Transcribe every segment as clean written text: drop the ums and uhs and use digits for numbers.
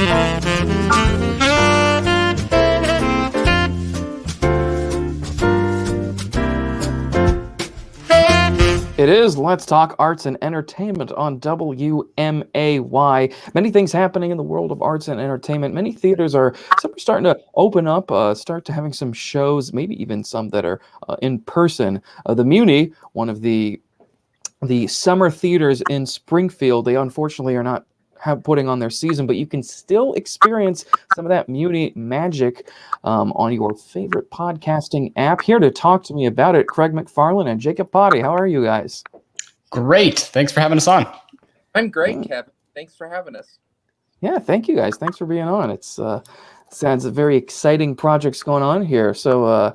It is Let's Talk Arts and Entertainment on WMAY. Many things happening in the world of arts and entertainment. Many theaters are starting to open up, start to having some shows, maybe even some that are in person. The Muni, one of the summer theaters in Springfield, they unfortunately are not putting on their season, but you can still experience some of that Muni magic on your favorite podcasting app. Here to talk to me about it, Craig McFarland and Jacob Potty. How are you guys? Great. Thanks for having us on. I'm great, Kevin. Thanks for having us. Yeah, thank you guys. Thanks for being on. It's sounds very exciting projects going on here. So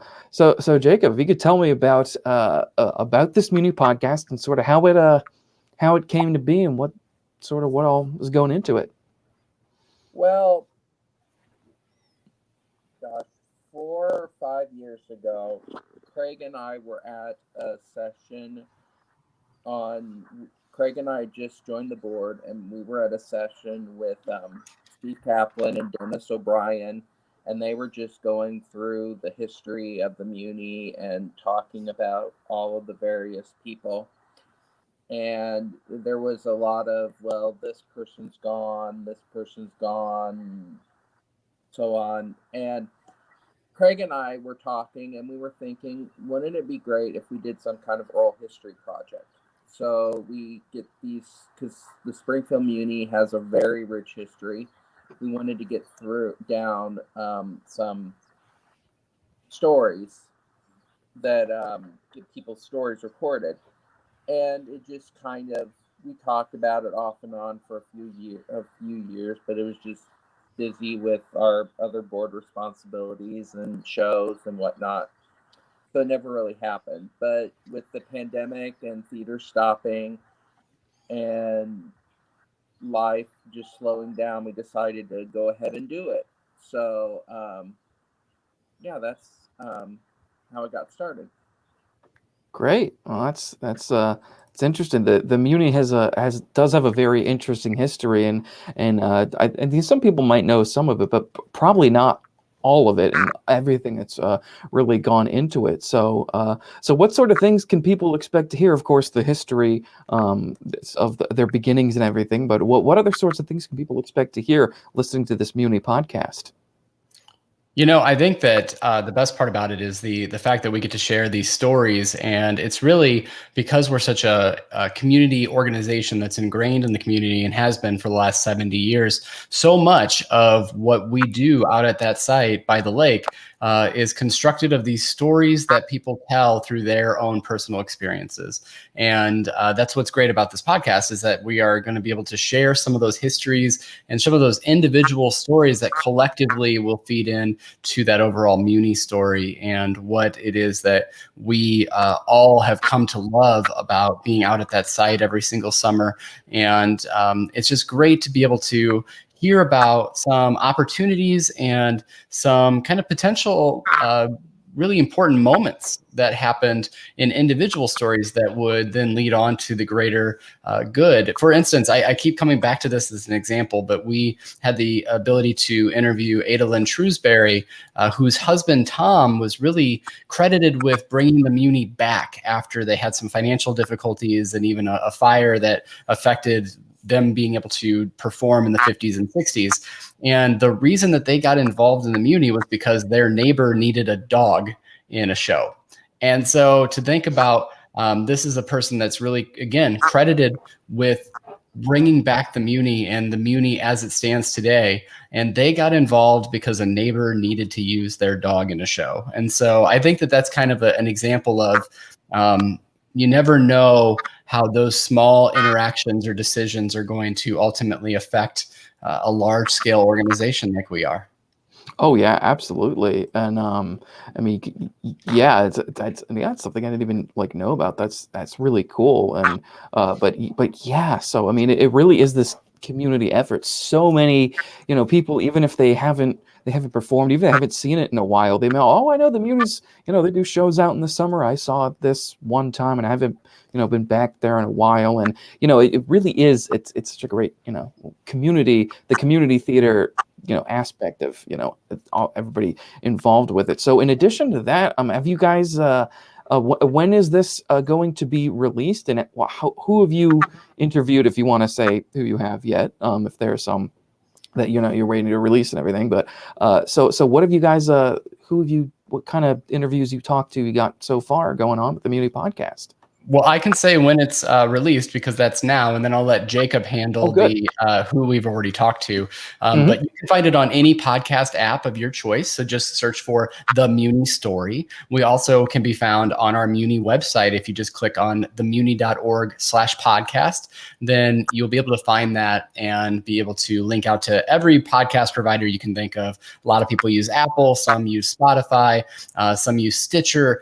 Jacob, if you could tell me about this Muni podcast and sort of how it came to be and what all was going into it. Well, gosh, 4 or 5 years ago, Craig and I were at a session Craig and I just joined the board, and we were at a session with Steve Kaplan and Dennis O'Brien, and they were just going through the history of the Muni and talking about all of the various people. And there was a lot of, well, this person's gone, so on. And Craig and I were talking, and we were thinking, wouldn't it be great if we did some kind of oral history project? So we get these, because the Springfield Muni has a very rich history. We wanted to get down some stories that get people's stories recorded. And it just kind of, we talked about it off and on for a few years, but it was just busy with our other board responsibilities and shows and whatnot. So it never really happened. But with the pandemic and theater stopping and life just slowing down, we decided to go ahead and do it. So, that's how it got started. Great. Well, that's it's interesting. The Muni does have a very interesting history, and I think some people might know some of it, but probably not all of it and everything that's really gone into it. So what sort of things can people expect to hear? Of course, the history of their beginnings and everything, but what other sorts of things can people expect to hear listening to this Muni podcast? I think that the best part about it is the fact that we get to share these stories, and it's really because we're such a community organization that's ingrained in the community and has been for the last 70 years. So much of what we do out at that site by the lake is constructed of these stories that people tell through their own personal experiences. And that's what's great about this podcast, is that we are going to be able to share some of those histories and some of those individual stories that collectively will feed in to that overall Muni story and what it is that we all have come to love about being out at that site every single summer. And it's just great to be able to hear about some opportunities and some kind of potential really important moments that happened in individual stories that would then lead on to the greater good. For instance, I keep coming back to this as an example, but we had the ability to interview Ada Lynn Shrewsbury, whose husband Tom was really credited with bringing the Muni back after they had some financial difficulties and even a fire that affected them being able to perform in the 50s and 60s. And the reason that they got involved in the Muni was because their neighbor needed a dog in a show. And so to think about, this is a person that's really, again, credited with bringing back the Muni and the Muni as it stands today. And they got involved because a neighbor needed to use their dog in a show. And so I think that that's kind of an example of, you never know how those small interactions or decisions are going to ultimately affect a large scale organization like we are. Oh yeah, absolutely. And I mean, yeah, that's something I didn't even know about. That's really cool. And but yeah, so I mean, it really is this community efforts. So many, people, even if they haven't performed, even if they haven't seen it in a while, they know, oh, I know the Munis, they do shows out in the summer. I saw it this one time and I haven't, been back there in a while. And, it really is, it's such a great, community, the community theater, aspect of, everybody involved with it. So in addition to that, have you guys, when is this going to be released? And who have you interviewed, if you want to say who you have yet, if there's some that you're waiting to release and everything. But so what have you guys? What kind of interviews you talked to? You got so far going on with the Muni Podcast? Well, I can say when it's released because that's now, and then I'll let Jacob handle the who we've already talked to. But you can find it on any podcast app of your choice. So just search for The Muni Story. We also can be found on our Muni website. If you just click on themuni.org/podcast, then you'll be able to find that and be able to link out to every podcast provider you can think of. A lot of people use Apple, some use Spotify, some use Stitcher.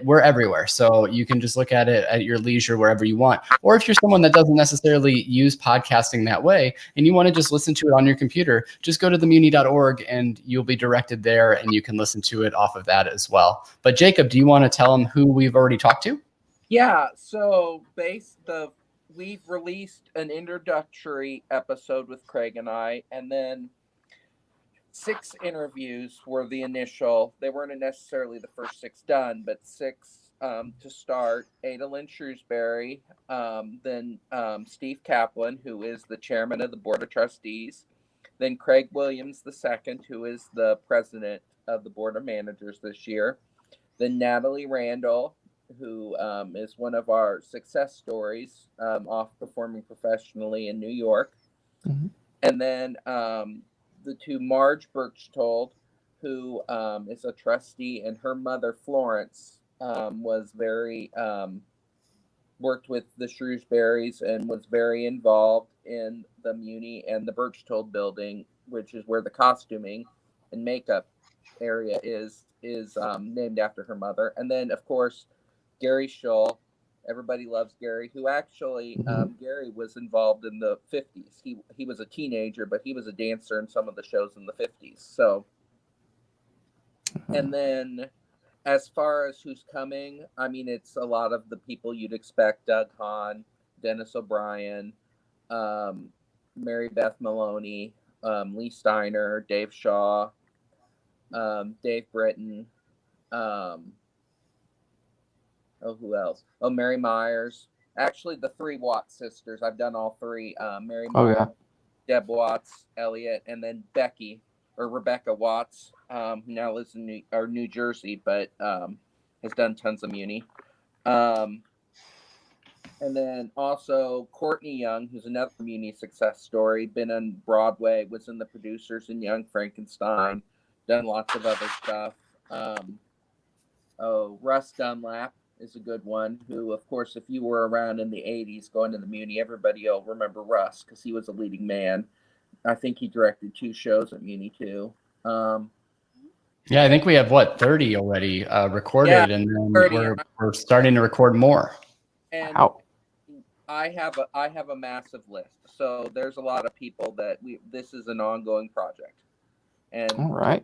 We're everywhere. So you can just look at it at your leisure wherever you want. Or if you're someone that doesn't necessarily use podcasting that way and you want to just listen to it on your computer, just go to themuni.org and you'll be directed there and you can listen to it off of that as well. But Jacob, do you want to tell them who we've already talked to? Yeah, so we've released an introductory episode with Craig and I, and then 6 interviews were the initial. They weren't necessarily the first 6 done, but 6 to start. Adalyn Shrewsbury, then Steve Kaplan, who is the chairman of the Board of Trustees, then Craig Williams II, who is the president of the Board of Managers this year, then Natalie Randall, who is one of our success stories, off performing professionally in New York, and then the 2 Marge Berchtold, who is a trustee, and her mother Florence was very worked with the Shrewsburys and was very involved in the Muni and the Berchtold building, which is where the costuming and makeup area is named after her mother. And then of course Gary Shull, everybody loves Gary, who actually Gary was involved in the 50s. He was a teenager, but he was a dancer in some of the shows in the 50s. So and then as far as who's coming, I mean, it's a lot of the people you'd expect: Doug Hahn, Dennis O'Brien, Mary Beth Maloney, Lee Steiner, Dave Shaw, Dave Britton, who else? Oh, Mary Myers. Actually, the 3 Watts sisters. I've done all 3. Mary Myers, Deb Watts, Elliot, and then Rebecca Watts, who now lives in New Jersey, but has done tons of Muni. And then also Courtney Young, who's another Muni success story, been on Broadway, was in The Producers in Young Frankenstein, done lots of other stuff. Russ Dunlap is a good one, who, of course, if you were around in the 80s going to the Muni, everybody will remember Russ because he was a leading man. I think he directed 2 shows at Muni too. Yeah, I think we have 30 already recorded, and then we're starting to record more. And wow. I have a massive list. So there's a lot of people that this is an ongoing project. And all right.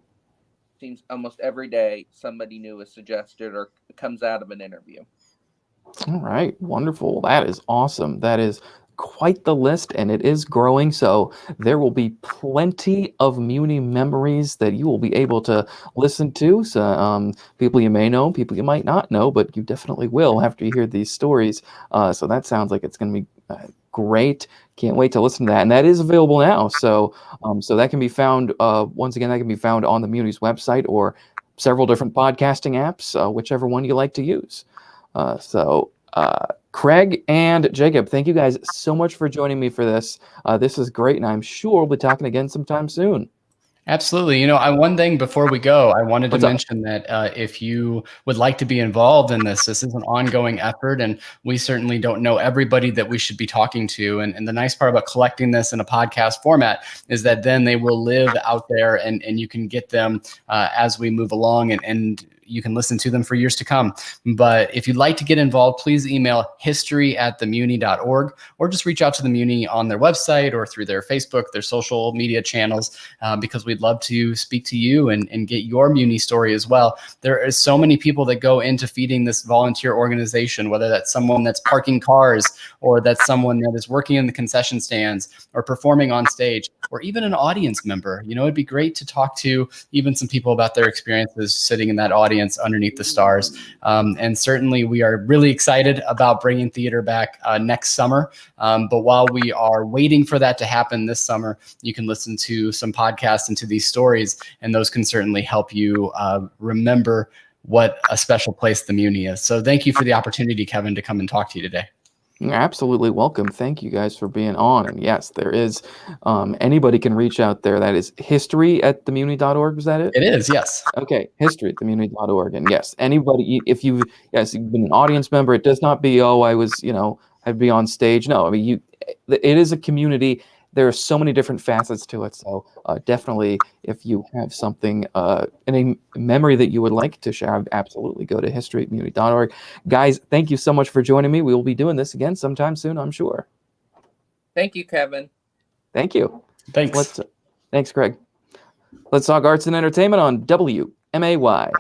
Seems almost every day somebody new is suggested or comes out of an interview. All right, wonderful. That is awesome. That is quite the list, and it is growing. So there will be plenty of Muni memories that you will be able to listen to. So people you may know, people you might not know, but you definitely will after you hear these stories. So that sounds like it's going to be great. Can't wait to listen to that. And that is available now. So so that can be found, once again, that can be found on the Muni's website or several different podcasting apps, whichever one you like to use. Craig and Jacob, thank you guys so much for joining me for this. This is great, and I'm sure we'll be talking again sometime soon. Absolutely. One thing before we go, I wanted to mention that if you would like to be involved in this is an ongoing effort, and we certainly don't know everybody that we should be talking to. And the nice part about collecting this in a podcast format is that then they will live out there, and you can get them as we move along. And you can listen to them for years to come. But if you'd like to get involved, please email history@themuni.org, or just reach out to the Muni on their website or through their Facebook, their social media channels, because we'd love to speak to you and get your Muni story as well. There are so many people that go into feeding this volunteer organization, whether that's someone that's parking cars, or that's someone that is working in the concession stands or performing on stage, or even an audience member. It'd be great to talk to even some people about their experiences sitting in that audience underneath the stars. And certainly we are really excited about bringing theater back next summer. But while we are waiting for that to happen this summer, you can listen to some podcasts and to these stories, and those can certainly help you remember what a special place the Muni is. So thank you for the opportunity, Kevin, to come and talk to you today. You're absolutely welcome. Thank you guys for being on. And yes, there is, anybody can reach out there. That is history@themuni.org. Is that it? It is, yes. Okay, history@themuni.org. And yes, anybody, if you've been an audience member, it does not be, oh, I'd be on stage. No, I mean, it is a community. There are so many different facets to it. So definitely, if you have something, any memory that you would like to share, absolutely go to history@themuni.org. Guys, thank you so much for joining me. We will be doing this again sometime soon, I'm sure. Thank you, Kevin. Thank you. Thanks. Thanks, Craig. Let's talk arts and entertainment on WMAY.